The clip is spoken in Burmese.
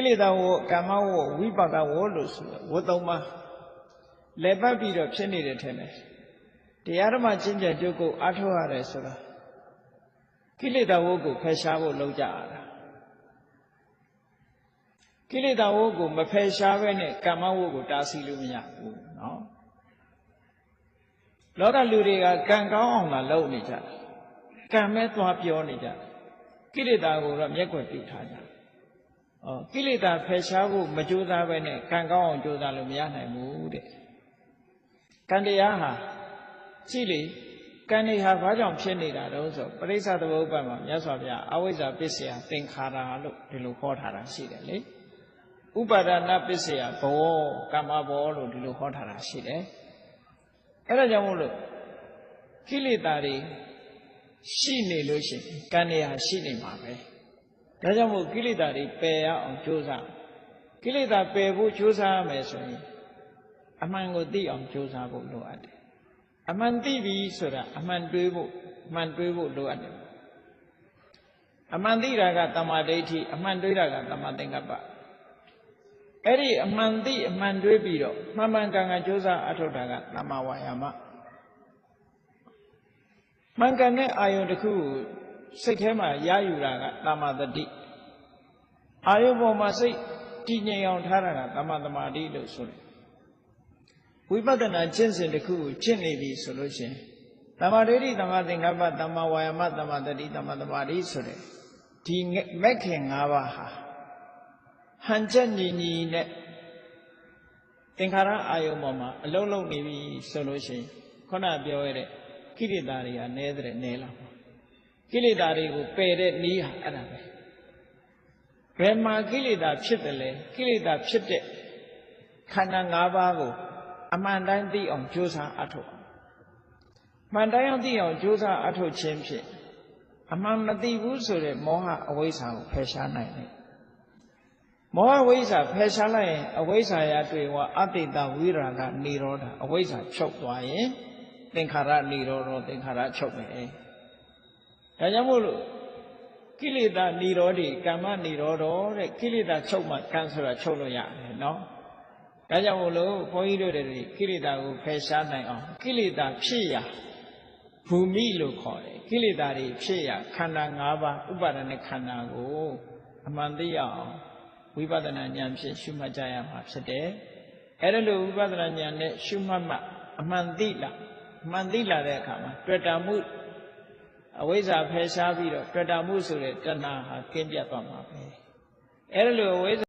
လေသာဝကမ္မဝဝိပါဒဝလို့ဆိုဝတ်သုံးပါလဲပတ်ပြီးတော့ဖြစ်နေတဲ့ထဲမှာတရားဓမ္မကျင့်ကြံကြုတ်ကိုအားထုတ်ရတယ်ဆိုတာကိလေသာဝကိုဖယ်ရှားဖို့လုပ်ကြရတာကိလေသာဝကိုမဖယ်ရှားဘဲနဲ့ကမ္မဝကိုတားဆီးလို့မရဘူးနော်လောကလူတွေကကံကောင်းအောင်လာလုပ်နေကြတယ်ကံမဲ့သွားပြောနေကြတယ်ကိလေသာကိုတော့မျက်ကွယ်ပြုထားကြကိလေသာဖယ်ရှားဖို့မကြိုးစားဘဲနဲ့ကံကောင်းအောင်ကြိုးစားလို့မရနိုင်ဘူးတဲ့ကံတရားဟာရှိလေကံတွေဟာဘာကြောင့်ဖြစ်နေတာတုံးဆိုပရိစ္ဆသမုပ္ပါဒ်မှာမြတ်စွာဘုရားအဝိဇ္ဇာပစ္စယသင်္ခါရလို့ဒီလိုဟောထားတာရှိတယ်လေဥပါဒနာပစ္စယဘောကမ္မဘောလို့ဒီလိုဟောထားတာရှိတယ်အဲ့ဒါကြောင့်မို့လို့ကိလေသာတွေရှိနေလို့ရှိရင်ကံတွေဟာရှိနေမှာပဲဒါကြောင့်မို့ကိလေသာတွေပယ်ရအောင်ကြိုးစားကိလေသာပယ်ဖို့ကြိုးစားရမယ်ဆိုရင်အမှန်ကိုသိအောင်ကြိုးစားဖို့လိုအပ်တယ်အမှန်သိပြီဆိုတာအမှန်တွေးဖို့လိုအပ်တယ်အမှန်သိတာကတမ္မာဒိဋ္ဌိအမှန်တွေးတာကတမ္မာသင်္ကပ္ပအဲ့ဒီအမှန်သိအမှန်တွေးပြီးတော့မှန်မှန်ကန်ကန်ကြိုးစားအထောက်တာကတမ္မာဝါယာမမှန်ကန်တဲ့အာယုန်တစ်ခုကိုစိတ်ထဲမှာရယူတာကတမ္မာတတိအာယုန်ပေါ်မှာစိတ်တည်ငြိမ်အောင်ထားတာကတမ္မာသမာဓိလို့ဆိုတယ်ဝိပဿနာကျင့်စဉ်တစ်ခုကိုကျင့်နေပြီဆိုလို့ရှိရင်တမ္မာဒိဋ္ဌိတမ္မာသင်္ကပ္ပတမ္မာဝါယာမတမ္မာတတိတမ္မာသမာဓိဆိုတဲ့ဒီမက္ခင်၅ပါးဟာဟန်ချက်ညီညီနဲ့သင်္ခါရအာယုံပေါ်မှာအလုံးလုံးနေပြီဆိုလို့ရှိရင်ခုနပြောရတဲ့ကိလေသာတွေကနည်းတဲ့နည်းလာမှာကိလေသာတွေကိုပယ်တဲ့နည်းဟာအဲ့ဒါပဲဘယ်မှာကိလေသာဖြစ်တယ်လဲကိလေသာဖြစ်တဲ့ခန္ဓာ၅ပါးကိုအမှန်တိုင်းသိအောင်ကြိုးစားအထောက်မှန်တိုင်းအောင်သိအောင်ကြိုးစားအထောက်ခြင်းဖြင့်အမှန်မသိဘူးဆိုတဲ့မောဟအဝိဇ္ဇာကိုဖယ်ရှားနိုင်တယ်မောဟဝိဇ္ဇာဖယ်ရှားလိုက်ရင်အဝိဇ္ဇာရတွေ့ဝအတ္တိတဝိရာဂနိရောဓအဝိဇ္ဇာချုပ်သွားရင်သင်္ခါရနိရောဓသင်္ခါရချုပ်မယ်ဒါကြောင့်မို့လို့ကိလေသာနိရောဓကမ္မနိရောဓတဲ့ကိလေသာချုပ်မှကံဆိုတာချုပ်လို့ရတယ်နော်ဒါကြောင့်မို့လို့ဘုန်းကြီးတို့တွေကိလေသာကိုဖယ်ရှားနိုင်အောင်ကိလေသာဖြစ်ရာဘူမိလို့ခေါ်တယ်ကိလေသာတွေဖြစ်ရာခန္ဓာ၅ပါးဥပါဒณะခန္ဓာကိုအမှန်သိအောင်ဝိပဿနာဉာဏ်ဖြင့်ရှုမှတ်ကြရမှာဖြစ်တယ်အဲ့ဒါလို့ဝိပဿနာဉာဏ်နဲ့ရှုမှတ်မှအမှန်သိလာတဲ့အခါမှာတွေ့တာမှုအဝိဇ္ဇာဖယ်ရှားပြီးတော့တွေ့တာမှုဆိုတဲ့တဏှာဟာကင်းပြတ်သွားမှာပဲအဲ့ဒါလို့အဝိဇ္ဇာ